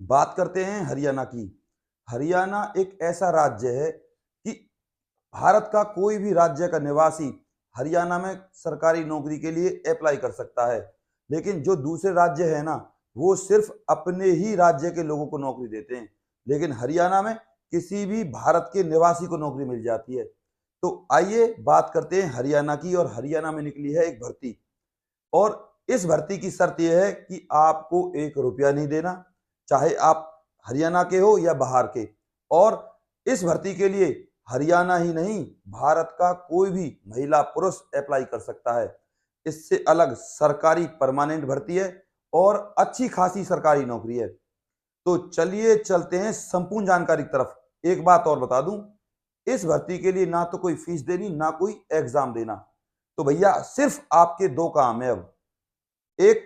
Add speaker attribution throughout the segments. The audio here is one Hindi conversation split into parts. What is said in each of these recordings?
Speaker 1: बात करते हैं हरियाणा की। हरियाणा एक ऐसा राज्य है कि भारत का कोई भी राज्य का निवासी हरियाणा में सरकारी नौकरी के लिए अप्लाई कर सकता है। लेकिन जो दूसरे राज्य है ना, वो सिर्फ अपने ही राज्य के लोगों को नौकरी देते हैं। लेकिन हरियाणा में किसी भी भारत के निवासी को नौकरी मिल जाती है। तो आइए बात करते हैं हरियाणा की। और हरियाणा में निकली है एक भर्ती, और इस भर्ती की शर्त यह है कि आपको 1 रुपया नहीं देना, चाहे आप हरियाणा के हो या बाहर के। और इस भर्ती के लिए हरियाणा ही नहीं, भारत का कोई भी महिला पुरुष अप्लाई कर सकता है। इससे अलग सरकारी परमानेंट भर्ती है और अच्छी खासी सरकारी नौकरी है। तो चलिए चलते हैं संपूर्ण जानकारी की तरफ। एक बात और बता दूं, इस भर्ती के लिए ना तो कोई फीस देनी, ना कोई एग्जाम देना। तो भैया सिर्फ आपके 2 काम है अब। एक,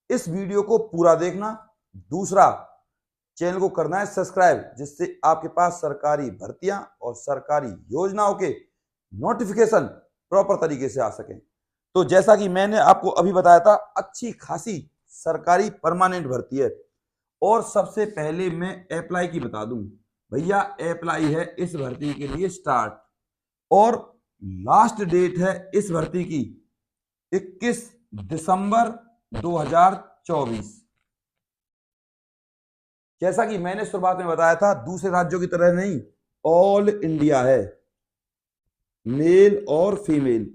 Speaker 1: इस वीडियो को पूरा देखना। दूसरा, चैनल को करना है सब्सक्राइब, जिससे आपके पास सरकारी भर्तियां और सरकारी योजनाओं के नोटिफिकेशन प्रॉपर तरीके से आ सकें। तो जैसा कि मैंने आपको अभी बताया था, अच्छी खासी सरकारी परमानेंट भर्ती है। और सबसे पहले मैं अप्लाई की बता दूं, भैया अप्लाई है इस भर्ती के लिए स्टार्ट, और लास्ट डेट है इस भर्ती की 21 दिसंबर 2024। जैसा कि मैंने शुरुआत में बताया था, दूसरे राज्यों की तरह नहीं, ऑल इंडिया है, मेल और फीमेल।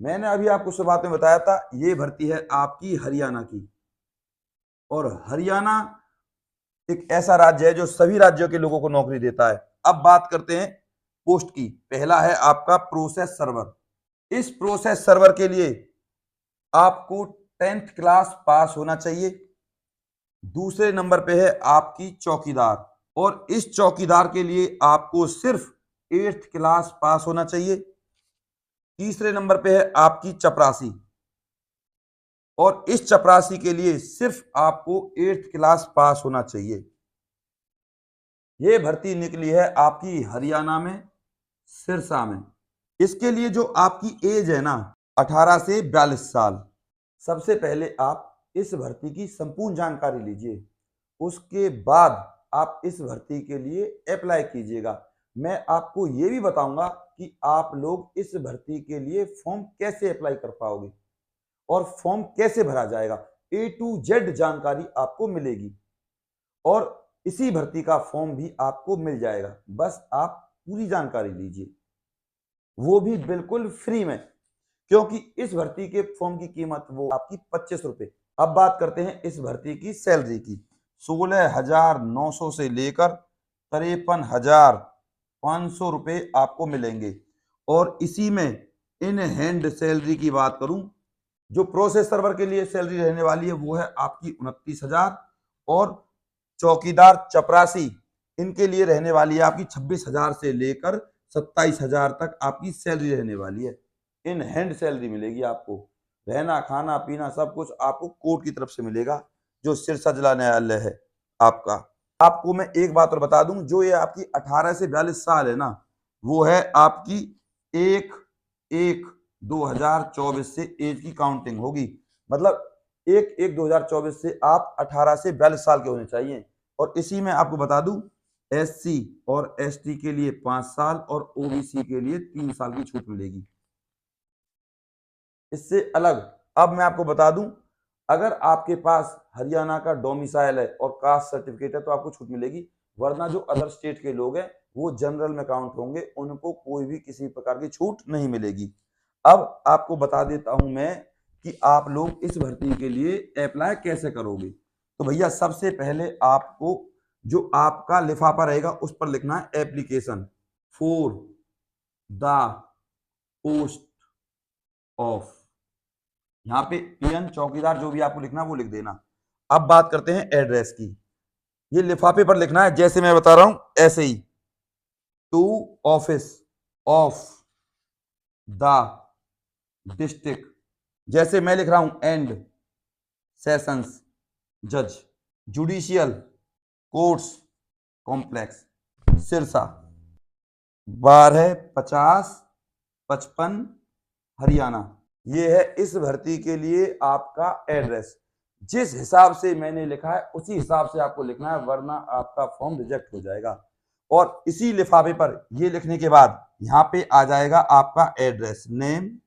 Speaker 1: मैंने अभी आपको शुरुआत में बताया था, ये भर्ती है आपकी हरियाणा की। और हरियाणा एक ऐसा राज्य है जो सभी राज्यों के लोगों को नौकरी देता है। अब बात करते हैं पोस्ट की। पहला है आपका प्रोसेस सर्वर। इस प्रोसेस सर्वर के लिए आपको 10th क्लास पास होना चाहिए। दूसरे नंबर पे है आपकी चौकीदार, और इस चौकीदार के लिए आपको सिर्फ 8th क्लास पास होना चाहिए। तीसरे नंबर पे है आपकी चपरासी, और इस चपरासी के लिए सिर्फ आपको 8th क्लास पास होना चाहिए। ये भर्ती निकली है आपकी हरियाणा में, सिरसा में। इसके लिए जो आपकी एज है ना, 18 से 42 साल। सबसे पहले आप इस भर्ती की संपूर्ण जानकारी लीजिए, उसके बाद आप इस भर्ती के लिए अप्लाई कीजिएगा। मैं आपको ये भी बताऊंगा कि आप लोग इस भर्ती के लिए फॉर्म कैसे अप्लाई कर पाओगे और फॉर्म कैसे भरा जाएगा। A to Z जानकारी आपको मिलेगी, और इसी भर्ती का फॉर्म भी आपको मिल जाएगा। बस आप पूरी जानकारी लीजिए, वो भी बिल्कुल फ्री में, क्योंकि इस भर्ती के फॉर्म की कीमत वो आपकी 25 रुपए। अब बात करते हैं इस भर्ती की सैलरी की। 16,900 से लेकर 53,500 रुपए आपको मिलेंगे। और इसी में इन हैंड सैलरी की बात करूं, जो प्रोसेस सर्वर के लिए सैलरी रहने वाली है वो है आपकी 29,000, और चौकीदार चपरासी इनके लिए रहने वाली है आपकी 26,000 से लेकर 27,000 तक आपकी सैलरी रहने वाली है। इन हैंड सैलरी मिलेगी आपको। रहना खाना पीना सब कुछ आपको कोर्ट की तरफ से मिलेगा, जो सिरसा जिला न्यायालय है आपका। आपको मैं एक बात और बता दूं, जो ये आपकी 18 से 42 साल है ना, वो है आपकी 1/1/2024 से एज की काउंटिंग होगी। मतलब 1/1/2024 से आप 18 से 42 साल के होने चाहिए। और इसी में आपको बता दूं, SC और ST के लिए 5 साल और OBC के लिए 3 साल की छूट मिलेगी। इससे अलग अब मैं आपको बता दूं, अगर आपके पास हरियाणा का डोमिसाइल है और कास्ट सर्टिफिकेट है तो आपको छूट मिलेगी, वरना जो अदर स्टेट के लोग हैं वो जनरल में काउंट होंगे, उनको कोई भी किसी प्रकार की छूट नहीं मिलेगी। अब आपको बता देता हूं मैं कि आप लोग इस भर्ती के लिए अप्लाई कैसे करोगे। तो भैया सबसे पहले आपको जो आपका लिफाफा रहेगा उस पर लिखना है application for the post of. यहाँ पे PN चौकीदार जो भी आपको लिखना है वो लिख देना। अब बात करते हैं एड्रेस की। ये लिफाफे पर लिखना है, जैसे मैं बता रहा हूं ऐसे ही। To office of the district, जैसे मैं लिख रहा हूं एंड सेशंस जज judicial courts complex Sirsa 125055 Haryana. ये है इस भर्ती के लिए आपका एड्रेस। जिस हिसाब से मैंने लिखा है उसी हिसाब से आपको लिखना है, वरना आपका फॉर्म रिजेक्ट हो जाएगा। और इसी लिफाफे पर ये लिखने के बाद यहाँ पे आ जाएगा आपका address, name,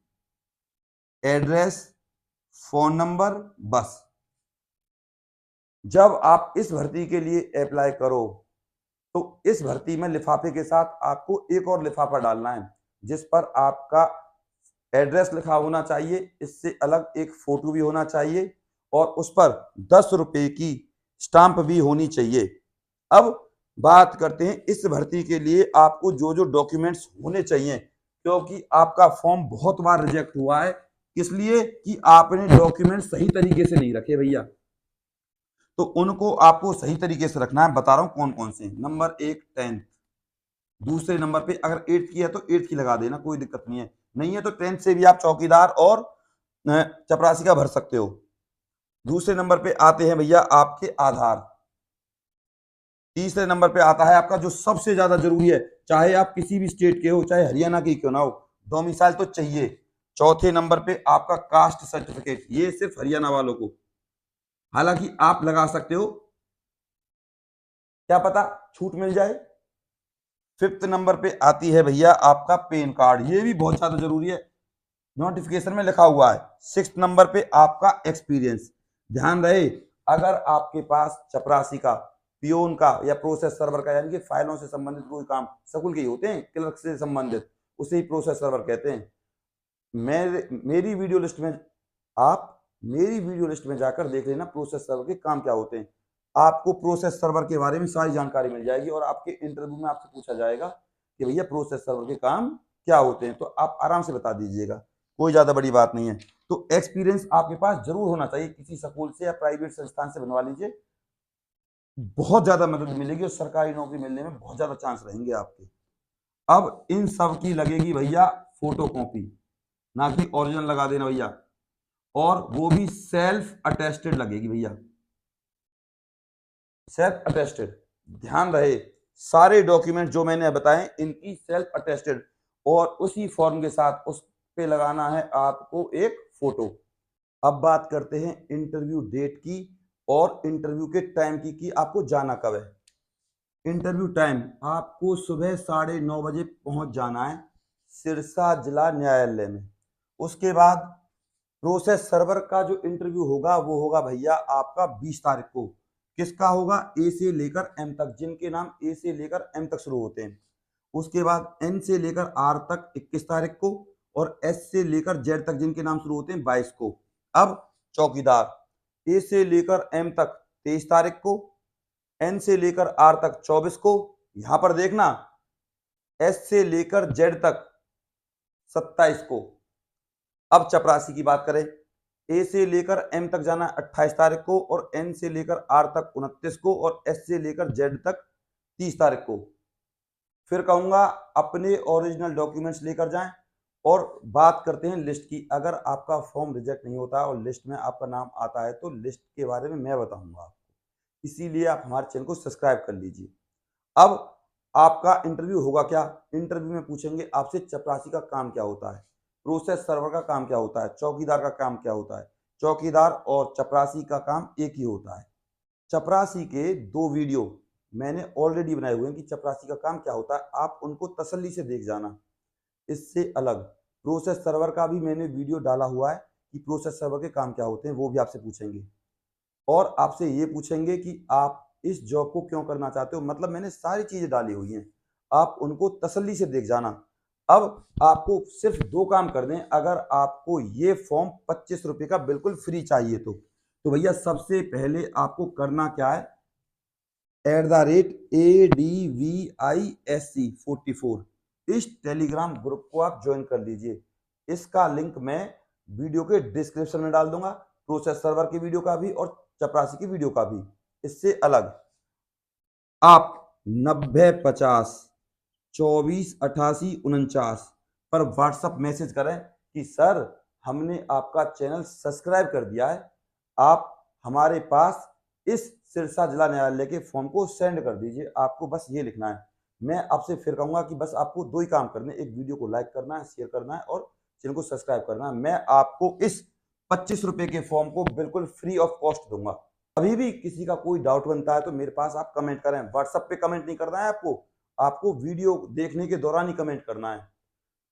Speaker 1: address, phone number, बस। जब आप इस भर्ती के लिए अप्लाई करो तो इस भर्ती में लिफाफे के साथ आपको एक और लिफाफा डालना है, जिस पर आपका एड्रेस लिखा होना चाहिए, इससे अलग एक फोटो भी होना चाहिए और उस पर 10 रुपए की स्टाम्प भी होनी चाहिए। अब बात करते हैं इस भर्ती के लिए आपको जो जो डॉक्यूमेंट्स होने चाहिए, क्योंकि आपका फॉर्म बहुत बार रिजेक्ट हुआ है, इसलिए कि आपने डॉक्यूमेंट सही तरीके से नहीं रखे भैया। तो उनको आपको सही तरीके से रखना है, बता रहा हूं कौन कौन से। नंबर 1 10th, दूसरे नंबर पे अगर 8th की है तो 8th की लगा देना, कोई दिक्कत नहीं है। नहीं है तो 10th से भी आप चौकीदार और चपरासी का भर सकते हो। दूसरे नंबर पे आते हैं भैया आपके आधार। तीसरे नंबर पे आता है आपका जो सबसे ज्यादा जरूरी है, चाहे आप किसी भी स्टेट के हो, चाहे हरियाणा की क्यों ना हो, डोमिसाइल तो चाहिए। चौथे नंबर पे आपका कास्ट सर्टिफिकेट, ये सिर्फ हरियाणा वालों को, हालांकि आप लगा सकते हो, क्या पता छूट मिल जाए। फिफ्थ नंबर पे आती है भैया आपका पैन कार्ड, ये भी बहुत ज्यादा जरूरी है, नोटिफिकेशन में लिखा हुआ है। सिक्स नंबर पे आपका एक्सपीरियंस। ध्यान रहे, अगर आपके पास चपरासी का, पियोन का या प्रोसेस सर्वर का, यानी कि फाइलों से संबंधित कोई काम, स्कूल के ही होते हैं, क्लर्क से संबंधित, उसे ही प्रोसेस सर्वर कहते हैं। मेरी वीडियो लिस्ट में, आप मेरी वीडियो लिस्ट में जाकर देख लेना प्रोसेस सर्वर के काम क्या होते हैं। आपको प्रोसेस सर्वर के बारे में सारी जानकारी मिल जाएगी और आपके इंटरव्यू में आपसे पूछा जाएगा कि भैया प्रोसेस सर्वर के काम क्या होते हैं, तो आप आराम से बता दीजिएगा, कोई ज्यादा बड़ी बात नहीं है। तो एक्सपीरियंस आपके पास जरूर होना चाहिए, किसी स्कूल से या प्राइवेट संस्थान से बनवा लीजिए, बहुत ज्यादा मदद मिलेगी और सरकारी नौकरी मिलने में बहुत ज्यादा चांस रहेंगे आपके। अब इन सब की लगेगी भैया फोटो कॉपी, ना कि ओरिजिनल लगा देना भैया, और वो भी सेल्फ अटेस्टेड लगेगी भैया, सेल्फ अटेस्टेड। ध्यान रहे, सारे डॉक्यूमेंट जो मैंने बताए इनकी सेल्फ अटेस्टेड, और उसी फॉर्म के साथ उस पे लगाना है आपको एक फोटो। अब बात करते हैं इंटरव्यू डेट की और इंटरव्यू के टाइम की कि आपको जाना कब है। इंटरव्यू टाइम, आपको सुबह 9:30 बजे पहुंच जाना है सिरसा जिला न्यायालय में। उसके बाद प्रोसेस सर्वर का जो इंटरव्यू होगा वो होगा भैया आपका 20 तारीख को। किसका होगा? ए से लेकर एम तक, जिनके नाम ए से लेकर एम तक शुरू होते हैं। उसके बाद एन से लेकर आर तक 21 तारीख को, और एस से लेकर जेड तक जिनके नाम शुरू होते हैं 22 को। अब चौकीदार, ए से लेकर एम तक 23 तारीख को, एन से लेकर आर तक 24 को, यहां पर देखना एस से लेकर जेड तक 27 को। अब चपरासी की बात करें, ए से लेकर एम तक जाना 28 तारीख को, और एन से लेकर आर तक 29 को, और एस से लेकर जेड तक 30 तारीख को। फिर कहूंगा अपने ओरिजिनल डॉक्यूमेंट्स लेकर जाएं। और बात करते हैं लिस्ट की, अगर आपका फॉर्म रिजेक्ट नहीं होता और लिस्ट में आपका नाम आता है तो लिस्ट के बारे में मैं बताऊंगा आपको, इसीलिए आप हमारे चैनल को सब्सक्राइब कर लीजिए। अब आपका इंटरव्यू होगा क्या? इंटरव्यू में पूछेंगे आपसे चपरासी का काम क्या होता है, प्रोसेस सर्वर का काम क्या होता है, चौकीदार का काम क्या होता है। चौकीदार और चपरासी का काम एक ही होता है। चपरासी के 2 वीडियो मैंने ऑलरेडी बनाए हुए हैं कि चपरासी का काम क्या होता है, आप उनको तसल्ली से देख जाना। इससे अलग प्रोसेस सर्वर का भी मैंने वीडियो डाला हुआ है कि प्रोसेस सर्वर के काम क्या होते हैं, वो भी आपसे पूछेंगे। और आपसे ये पूछेंगे कि आप इस जॉब को क्यों करना चाहते हो, मतलब मैंने सारी चीजें डाली हुई हैं, आप उनको तसल्ली से देख जाना। अब आपको सिर्फ 2 काम करने हैं, अगर आपको ये फॉर्म 25 रुपए का बिल्कुल फ्री चाहिए तो भैया सबसे पहले आपको करना क्या है, @ADVISC44 इस टेलीग्राम ग्रुप को आप ज्वाइन कर लीजिए। इसका लिंक मैं वीडियो के डिस्क्रिप्शन में डाल दूंगा, प्रोसेस सर्वर की वीडियो का भी और चपरासी की वीडियो का भी। इससे अलग आप 9050248849 पर व्हाट्सएप मैसेज करें कि सर हमने आपका चैनल सब्सक्राइब कर दिया है, आप हमारे पास इस सिरसा जिला न्यायालय के फॉर्म को सेंड कर दीजिए। आपको बस ये लिखना है। मैं आपसे फिर कहूंगा कि बस आपको 2 ही काम करने, एक वीडियो को लाइक करना है, शेयर करना है और चैनल को सब्सक्राइब करना है। मैं आपको इस ₹25 के फॉर्म को बिल्कुल फ्री ऑफ कॉस्ट दूंगा। अभी भी किसी का कोई डाउट बनता है तो मेरे पास आप कमेंट करें। व्हाट्सएप पे कमेंट नहीं करना है आपको, आपको वीडियो देखने के दौरान ही कमेंट करना है।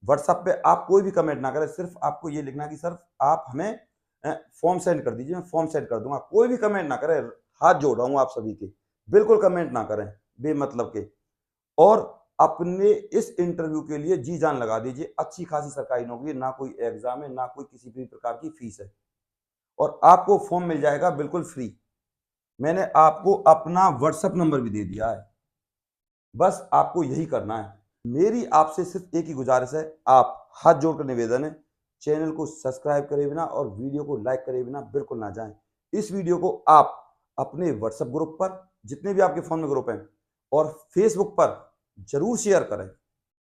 Speaker 1: व्हाट्सएप पे आप कोई भी कमेंट ना करें, सिर्फ आपको ये लिखना है कि सर आप हमें फॉर्म सेंड कर दीजिए, मैं फॉर्म सेंड कर दूंगा। कोई भी कमेंट ना करें, हाथ जोड़ रहा हूँ आप सभी के, बिल्कुल कमेंट ना करें बेमतलब के। और अपने इस इंटरव्यू के लिए जी जान लगा दीजिए। अच्छी खासी सरकारी नौकरी है, ना कोई एग्जाम है, ना कोई किसी भी प्रकार की फीस है, और आपको फॉर्म मिल जाएगा बिल्कुल फ्री। मैंने आपको अपना व्हाट्सएप नंबर भी दे दिया है, बस आपको यही करना है। मेरी आपसे सिर्फ एक ही गुजारिश है, आप हाथ जोड़कर निवेदन है, चैनल को सब्सक्राइब करे बिना और वीडियो को लाइक करे बिना बिल्कुल ना जाएं। इस वीडियो को आप अपने व्हाट्सएप ग्रुप पर, जितने भी आपके फोन में ग्रुप हैं, और फेसबुक पर जरूर शेयर करें,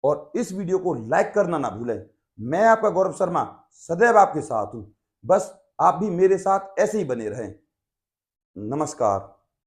Speaker 1: और इस वीडियो को लाइक करना ना भूलें। मैं आपका गौरव शर्मा सदैव आपके साथ हूं, बस आप भी मेरे साथ ऐसे ही बने रहें। नमस्कार।